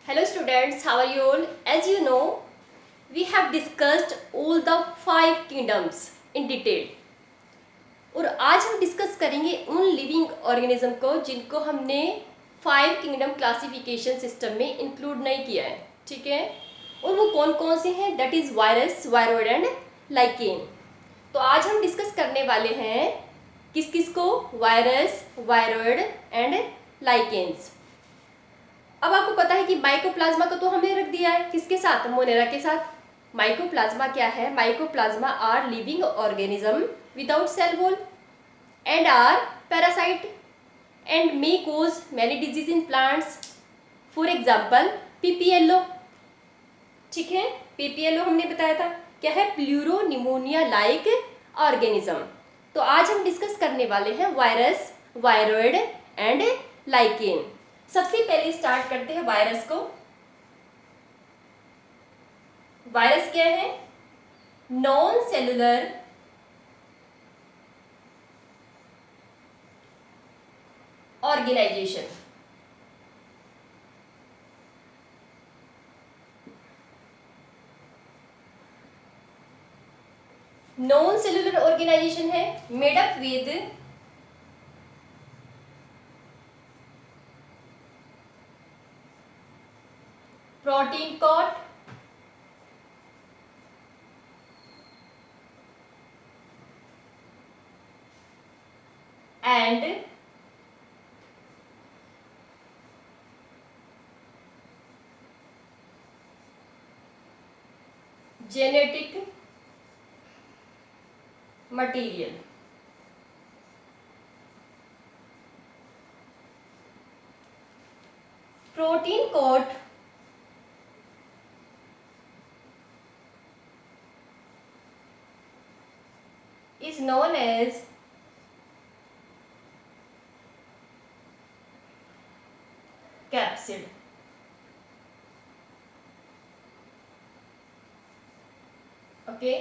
Hello students, how are you all? As you know, we have discussed all the 5 kingdoms in detail. और आज हम discuss करेंगे उन living organism को जिनको हमने 5 किंगडम क्लासिफिकेशन सिस्टम में इंक्लूड नहीं किया है, ठीक है। और वो कौन कौन से हैं? That is virus, viroid and lichen. तो आज हम डिस्कस करने वाले हैं किस किस को? Virus, viroid and lichens. अब आपको पता है कि माइकोप्लाज्मा को तो हमने रख दिया है किसके साथ? मोनेरा के साथ। माइकोप्लाज्मा क्या है? Mycoplasma are living organism without cell wall and are parasite and may cause many disease in plants. For example PPLO, ठीक है। पीपीएलओ हमने बताया था क्या है? Pleuropneumonia like organism. तो आज हम डिस्कस करने वाले हैं वायरस, वायरोइड एंड लाइकेन। सबसे पहले स्टार्ट करते हैं वायरस को। वायरस क्या है? Non cellular organization. Non cellular organization है made up with protein coat and genetic material. Protein coat is known as capsid। Okay,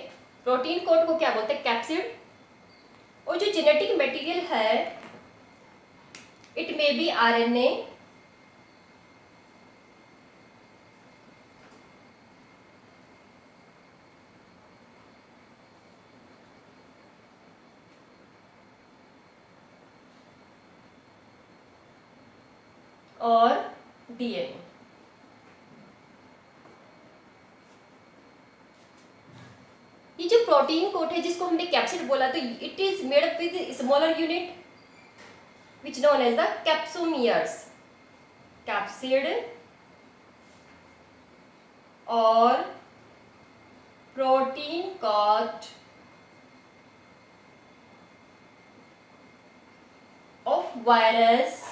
protein code को क्या बोलते हैं? कैप्सिड। और जो जेनेटिक मटेरियल है इट मे बी आरएनए, और डीएनए। ये जो प्रोटीन कोट है जिसको हमने कैप्सिड बोला, तो it is made up with smaller unit which known as the capsomeres. Capsid और protein coat of virus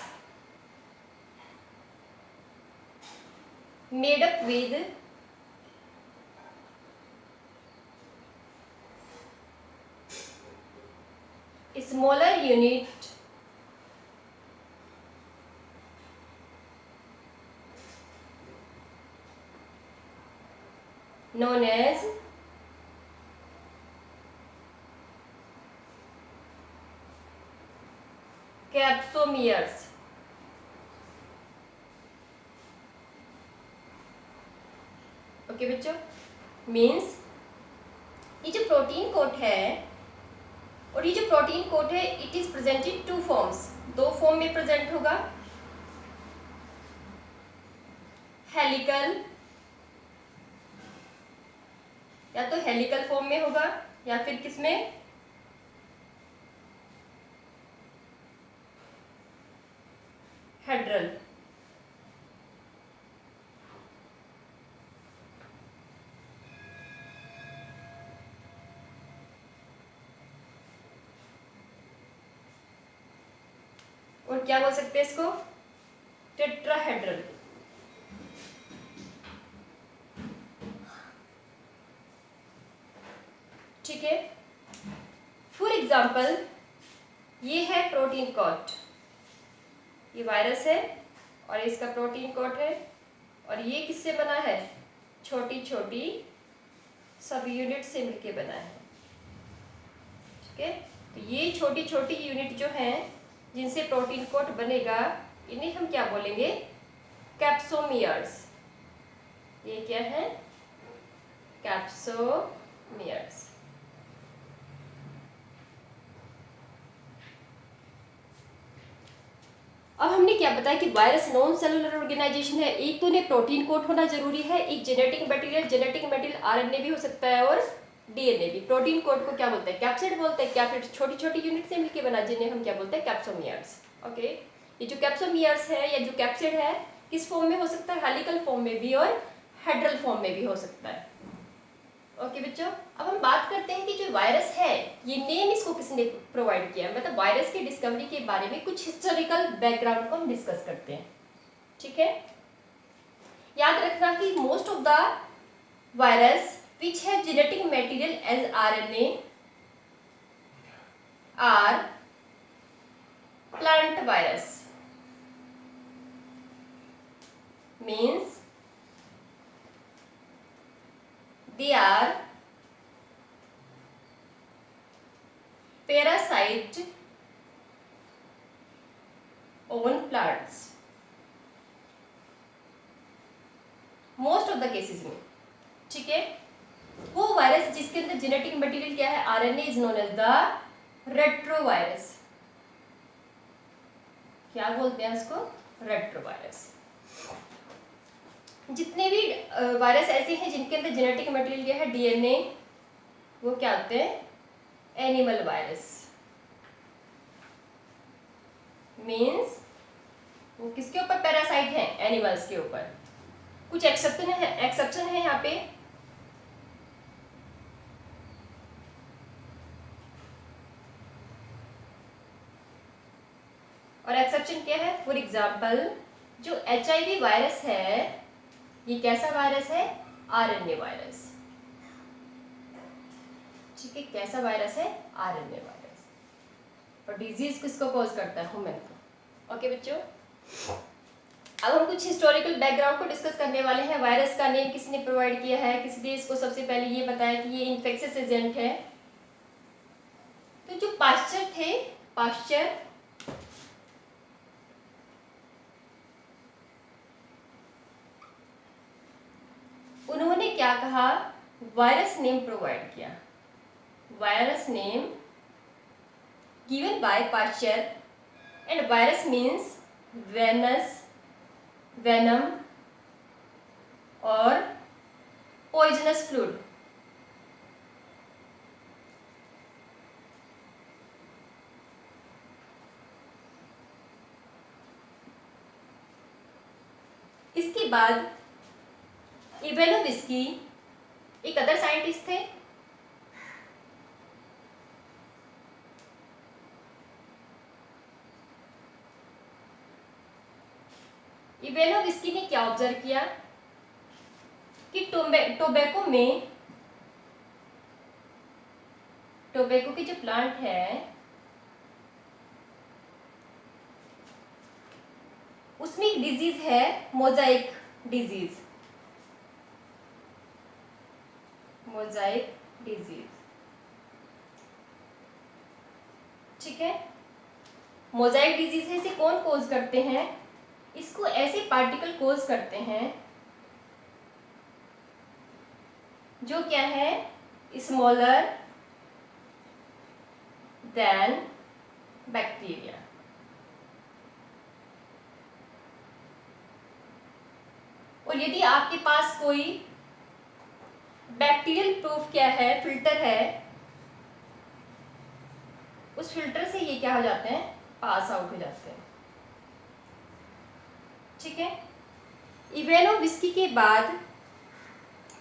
made up with smaller unit known as capsomeres। ओके बच्चों, मीन्स ये जो प्रोटीन कोट है और ये जो प्रोटीन कोट है it is present in 2 forms. 2 form में प्रेजेंट होगा। हेलिकल, या तो हेलिकल फॉर्म में होगा या फिर किसमें? हेड्रल। और क्या बोल सकते हैं इसको? टेट्राहेड्रल। ठीक है। फॉर एग्जाम्पल ये है प्रोटीन कोट, ये वायरस है और इसका प्रोटीन कोट है, और ये किससे बना है? छोटी छोटी सब यूनिट से मिलके बना है, ठीक है। तो ये छोटी छोटी यूनिट जो हैं जिनसे प्रोटीन कोट बनेगा इन्हें हम क्या बोलेंगे? कैप्सोमियर्स। ये क्या है? कैप्सोमियर्स। अब हमने क्या बताया कि वायरस नॉन सेलुलर ऑर्गेनाइजेशन है। एक तो उन्हें प्रोटीन कोड होना जरूरी है, एक जेनेटिक मटेरियल आरएनए भी हो सकता है और डीएनए भी। प्रोटीन कोड को क्या बोलते हैं? कैप्सिड बोलते हैं। कैप्सिड छोटी छोटी यूनिट से मिलकर बना, जिन्हें हम क्या बोलते हैं? कैप्सोमियर्स। ओके, ये जो कैप्सोमियर्स है या जो कैप्सिड है किस फॉर्म में हो सकता है? हेलिकल फॉर्म में भी और हेड्रल फॉर्म में भी हो सकता है। ओके बच्चों, अब हम बात करते हैं कि जो वायरस है ये नेम इसको किसने प्रोवाइड किया, मतलब वायरस की डिस्कवरी के बारे में कुछ हिस्टोरिकल बैकग्राउंड को हम डिस्कस करते हैं। ठीक है, याद रखना कि most of the virus which have genetic material as RNA are plant virus, means they are parasite on plants most of the cases में। ठीक है, वो वायरस जिसके अंदर जेनेटिक मटेरियल क्या है? RNA, is known as the retrovirus. क्या बोलते हैं इसको? रेट्रोवायरस। जितने भी वायरस ऐसे हैं जिनके अंदर जेनेटिक मटेरियल क्या है? डीएनए, वो क्या होते हैं? Animal virus. मीन्स वो किसके ऊपर पैरासाइट है? एनिमल्स के ऊपर। कुछ एक्सेप्शन है यहाँ पे। और एक्सेप्शन क्या है? फॉर एग्जाम्पल जो HIV वायरस है ये कैसा वायरस है? RNA virus. ठीक है, कैसा वायरस है? RNA virus. और डिजीज किसको कॉज करता है? ह्यूमन को। ओके बच्चों, अब हम कुछ हिस्टोरिकल बैकग्राउंड को डिस्कस करने वाले हैं। वायरस का नेम किसने प्रोवाइड किया है? किस देश को सबसे पहले ये बताया कि ये इन्फेक्शियस एजेंट है? तो जो पाश्चर थे, पाश्चर उन्होंने क्या कहा? वायरस नेम प्रोवाइड किया। Virus name given by Pasteur, and virus means venous, venom और पॉइजनस फ्लूइड। इसके बाद इवेनोविस्की एक अदर साइंटिस्ट थे। इवेनोविस्की ने क्या ऑब्जर्व किया कि टोबैको की जो प्लांट है उसमें एक डिजीज है, मोजाइक डिजीज। मोजाइक डिजीज, ठीक है। मोजाइक डिजीज है, इसे कौन कोज करते हैं? इसको ऐसे पार्टिकल कोज करते हैं जो क्या है? Smaller than bacteria. और यदि आपके पास कोई बैक्टीरियल प्रूफ क्या है, फिल्टर है, उस फिल्टर से ये क्या हो जाते हैं? पास आउट हो जाते हैं। ठीक है। इवेनोविस्की के बाद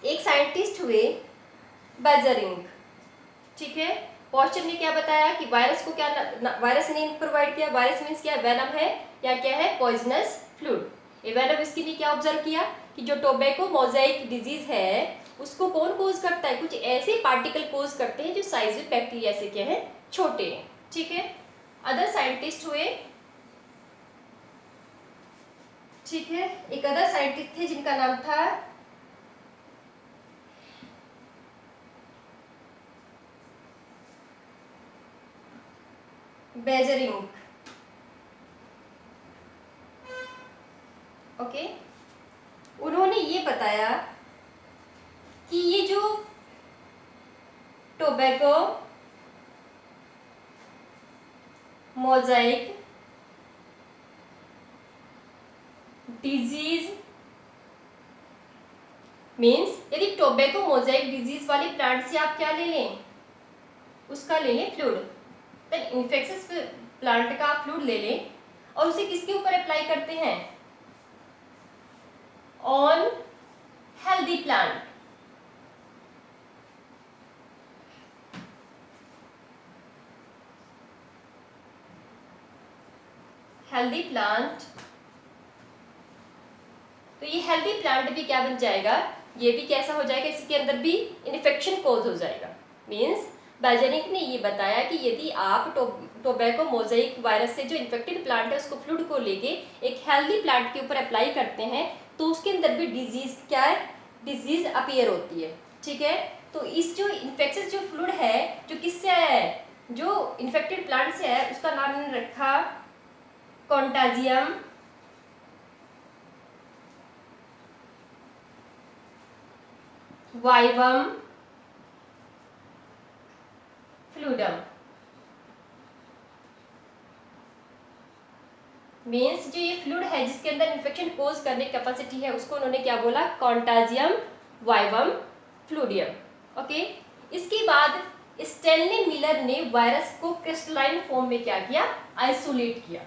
एक साइंटिस्ट हुए बेजरिंग। ठीक है, पॉस्चर ने क्या बताया कि वायरस को क्या वायरस ने प्रोवाइड किया? वायरस मीन्स क्या? वेनम है या क्या है? Poisonous fluid. इवेनोविस्की ने क्या ऑब्जर्व किया कि जो टोबैको मोजाइक डिजीज है उसको कौन कोज करता है? कुछ ऐसे पार्टिकल कोज करते हैं जो साइज में बैक्टीरिया से क्या है? छोटे हैं। ठीक है। अदर साइंटिस्ट हुए, ठीक है, एक अदर साइंटिस्ट थे जिनका नाम था बेजरिंग। ओके, उन्होंने ये बताया कि ये जो टोबैको मोजाइक डिजीज मीन्स यदि टोबैको मोजाइक डिजीज वाले प्लांट से आप क्या ले लें, उसका ले लें फ्लूइड, तो इन्फेक्शस प्लांट का फ्लूइड ले लें और उसे किसके ऊपर अप्लाई करते हैं, on healthy plant. Healthy plant, तो ये हेल्दी प्लांट भी क्या बन जाएगा, ये भी कैसा हो जाएगा, इसके अंदर भी इन्फेक्शन कॉज हो जाएगा। मीन्स बाइजेनिक ने ये बताया कि यदि आप टोबैको मोजाइक वायरस से जो इन्फेक्टेड प्लांट है उसको फ्लूइड को लेके एक हेल्दी प्लांट के ऊपर अप्लाई करते हैं तो उसके अंदर भी डिजीज क्या है, डिजीज अपीयर होती है। ठीक है, तो इस जो इन्फेक्शस जो फ्लूइड है जो किससे आया है, जो इन्फेक्टेड प्लांट से है, उसका नाम इन्होंने रखा कॉन्टाजियम वाइवम फ्लूइडम। मीन्स जो ये फ्लूइड है जिसके अंदर इन्फेक्शन कोज करने की कैपेसिटी है उसको उन्होंने क्या बोला, कॉन्टाजियम वाइवम फ्लूइडियम। ओके, इसके बाद स्टैनली मिलर ने वायरस को क्रिस्टलाइन फॉर्म में क्या किया, आइसोलेट किया।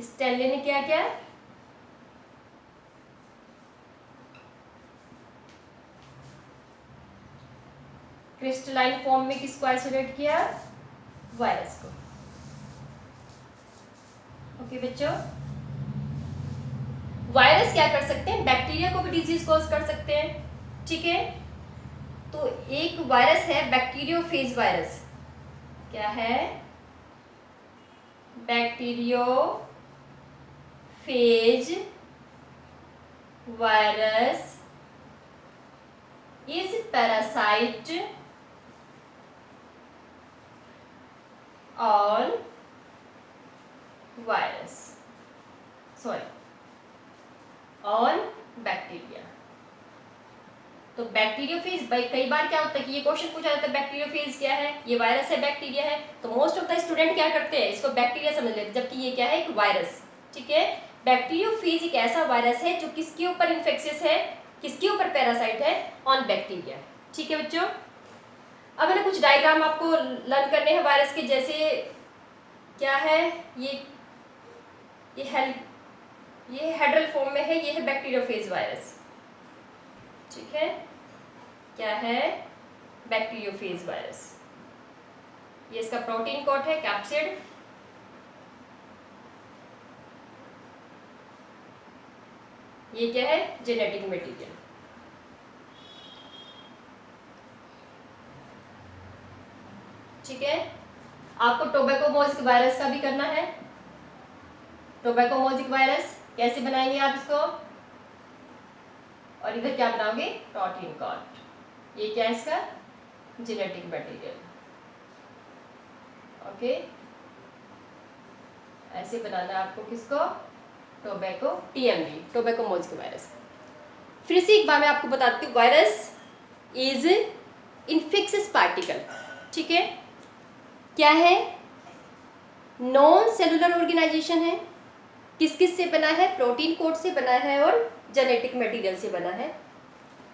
स्टैनली ने क्या किया, क्रिस्टलाइन फॉर्म में किसको आइसोलेट किया, वायरस को। ओके बच्चों, वायरस क्या कर सकते हैं, बैक्टीरिया को भी डिजीज कॉज कर सकते हैं। ठीक है, तो एक वायरस है बैक्टीरियोफेज वायरस। क्या है, bacteriophage virus is parasite on virus, sorry on bacteria. तो बैक्टीरियोफेज, कई बार क्या होता है कि ये क्वेश्चन पूछा जाता है बैक्टीरियोफेज क्या है, ये वायरस है बैक्टीरिया है, तो मोस्ट ऑफ द स्टूडेंट क्या करते हैं, इसको बैक्टीरिया समझ लेते हैं, जबकि ये क्या है, एक वायरस। ठीक है, बैक्टीरियोफेज एक ऐसा वायरस है जो किसके ऊपर इन्फेक्शियस है, किसके ऊपर पैरासाइट है, ऑन बैक्टीरिया। ठीक है बच्चों, अब मैंने कुछ डायग्राम आपको लर्न करने हैं वायरस के, जैसे क्या है, ये हेड्रल फॉर्म में है, ये है बैक्टीरियोफेज वायरस। ठीक है, क्या है, बैक्टीरियोफेज वायरस, ये इसका प्रोटीन कोड है कैप्सिड। ये क्या है, जेनेटिक मटेरियल। ठीक है, आपको टोबैको मोजाइक वायरस का भी करना है। टोबैको मोजाइक वायरस कैसे बनाएंगे आप इसको, और इधर क्या बनाओगे, प्रोटीन कोड। ये क्या है, इसका जेनेटिक मटेरियल। ओके, ऐसे बनाना है आपको किसको, tobacco, TMV, tobacco Mosaic virus. फिर से एक बार मैं आपको बताती हूँ, वायरस इज इन्फेक्शियस पार्टिकल। ठीक है, क्या है, नॉन सेलुलर ऑर्गेनाइजेशन है, किस किस से बना है, प्रोटीन कोड से बना है और जेनेटिक मटेरियल से बना है।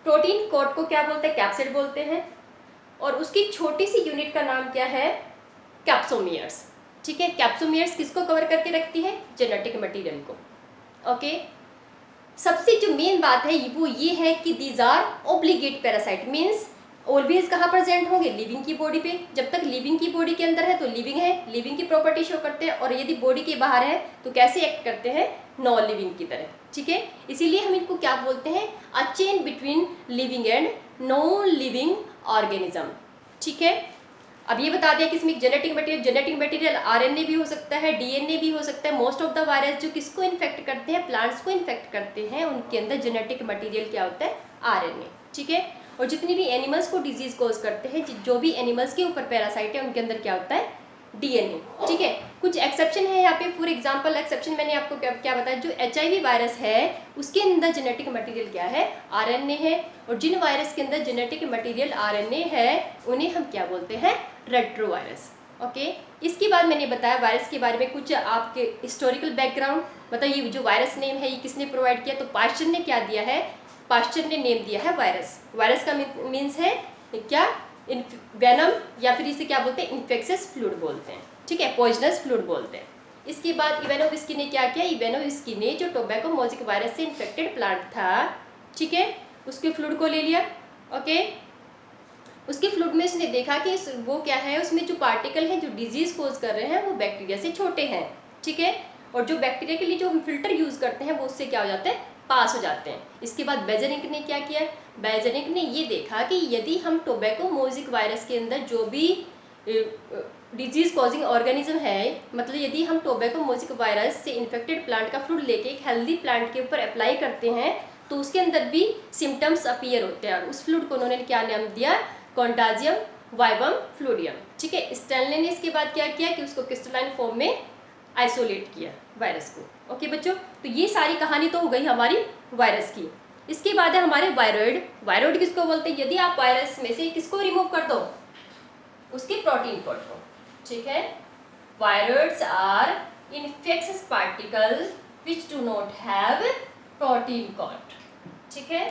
प्रोटीन कोड को क्या बोलते हैं, कैप्सिड बोलते हैं, और उसकी छोटी सी यूनिट का नाम क्या है, कैप्सोमियर्स। ठीक है, कैप्सोमियर्स किसको कवर करके रखती है, जेनेटिक मटेरियल को। ओके, सबसे जो मेन बात है वो ये है कि these are obligate parasite, means always कहाँ प्रेजेंट होंगे, लिविंग की बॉडी पे। जब तक लिविंग की बॉडी के अंदर है तो लिविंग है, लिविंग की प्रॉपर्टी शो करते हैं, और यदि बॉडी के बाहर है तो कैसे एक्ट करते हैं, नॉन लिविंग की तरह। ठीक है, इसीलिए हम इनको क्या बोलते हैं, a chain between living and non living organism. ठीक है, अब ये बता दिया कि इसमें जेनेटिक मटेरियल आरएनए भी हो सकता है, डीएनए भी हो सकता है। मोस्ट ऑफ द वायरस जो किसको इन्फेक्ट करते हैं, प्लांट्स को इन्फेक्ट करते हैं, उनके अंदर जेनेटिक मटेरियल क्या होता है, आरएनए। ठीक है, और जितनी भी एनिमल्स को डिजीज कोज करते हैं, जो भी एनिमल्स के ऊपर पैरासाइट है उनके अंदर क्या होता है, डीएनए। ठीक है, कुछ एक्सेप्शन है यहाँ पे। फॉर एग्जांपल एक्सेप्शन मैंने आपको क्या बताया, जो एचआईवी वायरस है उसके अंदर जेनेटिक मटेरियल क्या है, आरएनए है, और जिन वायरस के अंदर जेनेटिक मटेरियल आरएनए है उन्हें हम क्या बोलते हैं, रेट्रोवायरस। ओके, इसके बाद मैंने बताया वायरस के बारे में कुछ आपके हिस्टोरिकल बैकग्राउंड, मतलब ये जो वायरस नेम है ये किसने प्रोवाइड किया, तो पास्चर ने क्या दिया है, पास्चर ने नेम दिया है वायरस। वायरस का मीन्स है क्या, वेनम, या फिर इसे क्या बोलते हैं, इन्फेक्शियस फ्लूइड बोलते हैं। ठीक है, पॉइजनस फ्लूइड बोलते हैं। इसके बाद इवेनोविस्की ने क्या किया, इवेनोविस्की ने जो टोबैको मोज़ेक वायरस से इन्फेक्टेड प्लांट था, ठीक है, उसके फ्लूइड को ले लिया। ओके, उसके फ्लूइड में उसने देखा कि वो क्या है, उसमें जो पार्टिकल हैं जो डिजीज कोज कर रहे हैं वो बैक्टीरिया से छोटे हैं। ठीक है, और जो बैक्टीरिया के लिए जो हम फिल्टर यूज करते हैं वो उससे क्या हो जाते हैं, पास हो जाते हैं। इसके बाद बेजरिंग ने क्या किया, बेजरिंग ने ये देखा कि यदि हम टोबैको मोज़ेक वायरस के अंदर जो भी डिजीज कॉजिंग ऑर्गेनिज्म है, मतलब यदि हम टोबैको मोज़ेक वायरस से इन्फेक्टेड प्लांट का फ्लूइड लेके एक हेल्दी प्लांट के ऊपर अप्लाई करते हैं तो उसके अंदर भी सिम्टम्स अपीयर होते हैं। उस फ्लूइड को उन्होंने क्या नाम दिया, कॉन्टाजियम वाइबम फ्लूडियम। ठीक है, स्टैनले ने इसके बाद क्या किया कि उसको क्रिस्टलाइन फॉर्म में आइसोलेट किया वायरस को। ओके बच्चों, तो ये सारी कहानी तो हो गई हमारी वायरस की। इसके बाद है हमारे वायरॉइड। वायरॉइड किसको बोलते हैं, यदि आप वायरस में से किसको रिमूव कर दो, उसके प्रोटीन कोड को। ठीक है, viroids are infectious particle which do not have protein code. ठीक है,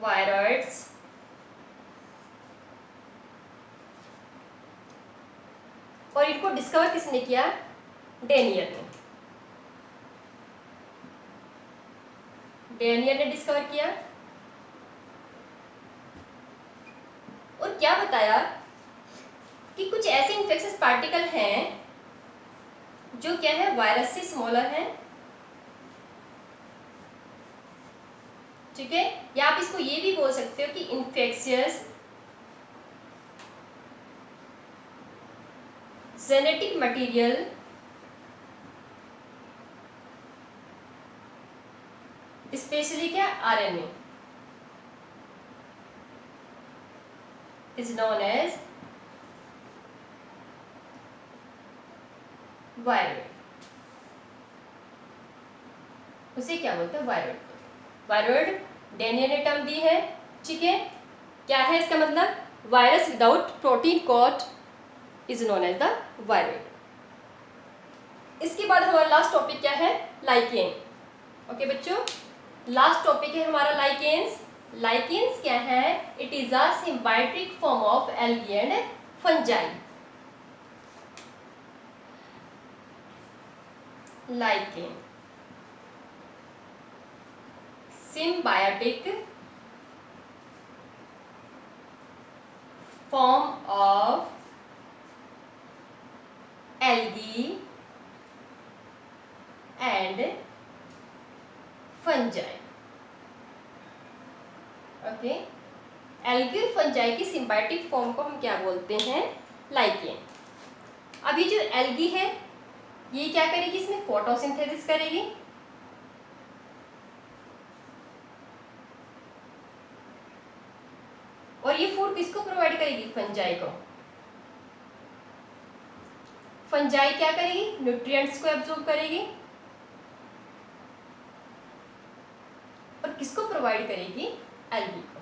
वायरॉइड्स और इनको डिस्कवर किसने किया, डेनियल ने। डेनियल ने डिस्कवर किया और क्या बताया कि कुछ ऐसे इन्फेक्शियस पार्टिकल हैं जो क्या है, वायरस से स्मॉलर हैं। ठीक है, या आप इसको ये भी बोल सकते हो कि इन्फेक्शियस जेनेटिक मटेरियल स्पेशली क्या, RNA is known as viroid. उसे क्या बोलते हैं, वायरॉइड। वायरॉइड डेनियल ने टर्म दी है। ठीक है, क्या है इसका मतलब, virus without protein code is known as the viroid. इसके बाद हमारा लास्ट टॉपिक क्या है, लाइकेन। ओके बच्चों, लास्ट टॉपिक है हमारा लाइकेन्स। लाइकेन्स क्या है, it is a symbiotic form of algae and fungi. Lichen symbiotic form of algae and fungi. Okay, algae और फंजाई की सिम्बायोटिक फॉर्म को हम क्या बोलते हैं, लाइकेन। अब ये जो एल्गी है ये क्या करेगी, इसमें फोटोसिंथेसिस करेगी। और ये फूड किसको प्रोवाइड करेगी, फंजाई को। फंजाई क्या करेगी, न्यूट्रिएंट्स को एब्जॉर्ब करेगी और किसको प्रोवाइड करेगी, एल्गी को।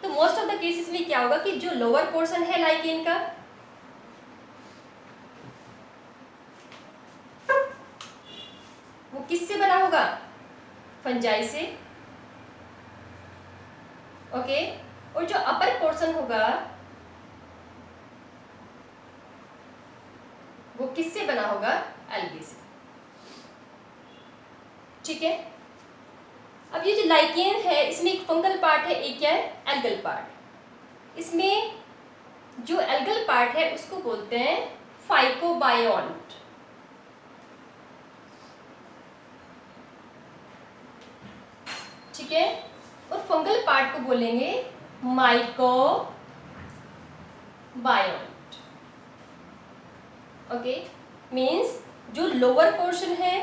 तो मोस्ट ऑफ द केसेस में क्या होगा कि जो लोअर पोर्शन है लाइकेन का, वो किससे बना होगा, फंजाई से। ओके, और जो अपर पोर्शन होगा वो किससे बना होगा, एल्गी से। ठीक है, अब ये जो लाइकेन है इसमें एक फंगल पार्ट है, एक क्या है, एल्गल पार्ट। इसमें जो एल्गल पार्ट है उसको बोलते हैं फाइकोबायोन्ट। ठीक है, और फंगल पार्ट को बोलेंगे माइकोबायोन्ट। ओके, मीन्स जो लोअर पोर्शन है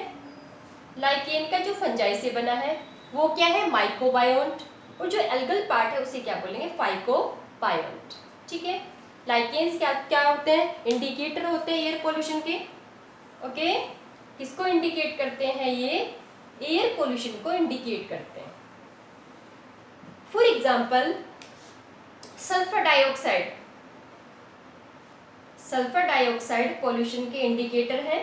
लाइकेन का जो फंजाई से बना है वो क्या है, माइकोबायोन्ट। और जो एल्गल पार्ट है उसे क्या बोलेंगे, फाइकोबायोंट। ठीक है, लाइकेन्स क्या क्या होते हैं, इंडिकेटर होते हैं एयर पोल्यूशन के। ओके, किसको इंडिकेट करते हैं, ये एयर पोल्यूशन को इंडिकेट करते हैं। For example sulphur dioxide, sulphur dioxide pollution के इंडिकेटर है।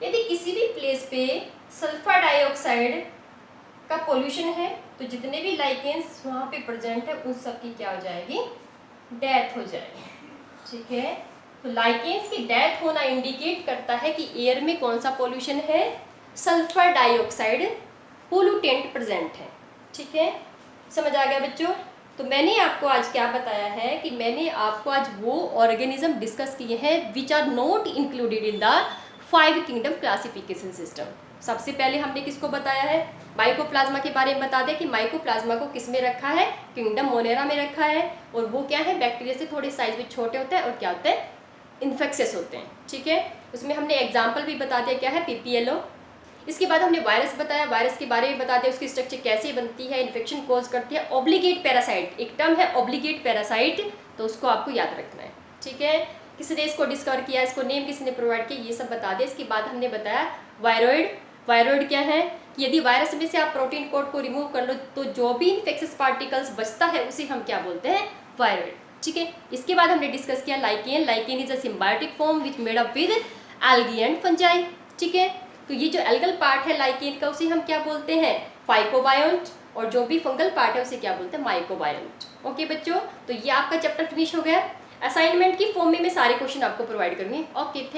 यदि किसी भी प्लेस पे सल्फर डाइऑक्साइड का पोल्यूशन है तो जितने भी लाइकेंस वहाँ पे प्रेजेंट है उन सब की क्या हो जाएगी, डेथ हो जाएगी। ठीक है, तो लाइकेंस की डेथ होना इंडिकेट करता है कि एयर में कौन सा पोल्यूशन है, सल्फर डाइऑक्साइड पोल्यूटेंट प्रेजेंट है। ठीक है, समझ आ गया बच्चों। तो मैंने आपको आज क्या बताया है कि मैंने आपको आज वो ऑर्गेनिज्म डिस्कस किए हैं which are not included in the 5 kingdom classification system. सबसे पहले हमने किसको बताया है, माइकोप्लाज्मा के बारे में बता दें कि माइकोप्लाज्मा को किस में रखा है, किंगडम मोनेरा में रखा है, और वो क्या है, बैक्टीरिया से थोड़े साइज में छोटे होते हैं और क्या होते हैं, इन्फेक्शियस होते हैं। ठीक है, उसमें हमने एग्जाम्पल भी बता दिया क्या है, PPLO। इसके बाद हमने वायरस बताया, वायरस के बारे में बता दिया उसकी स्ट्रक्चर कैसे बनती है, इन्फेक्शन कॉज करती है। ऑब्लिगेट पैरासाइट, एक टर्म है ऑब्लिगेट पैरासाइट, तो उसको आपको याद रखना है। ठीक है, किसने इसको डिस्कवर किया, इसको नेम किसने प्रोवाइड किया, ये सब बता दें। इसके बाद हमने बताया वायरॉइड। वायरॉइड क्या है कि यदि वायरस में से आप प्रोटीन कोड को रिमूव कर लो तो जो भी इन्फेक्शियस पार्टिकल्स बचता है उसे हम क्या बोलते हैं, वायरॉइड। ठीक है, इसके बाद हमने डिस्कस किया lichen. Lichen is a symbiotic form which made up with algae and fungi. ठीक है, तो ये जो एल्गल पार्ट है लाइकेन का उसे हम क्या बोलते हैं, फाइकोबायोंट, और जो भी फंगल पार्ट है उसे क्या बोलते हैं, माइकोबायोंट। ओके बच्चों, तो ये आपका चैप्टर फिनिश हो गया। असाइनमेंट की फॉर्म में मैं सारे क्वेश्चन आपको प्रोवाइड करूंगी। Okay, thank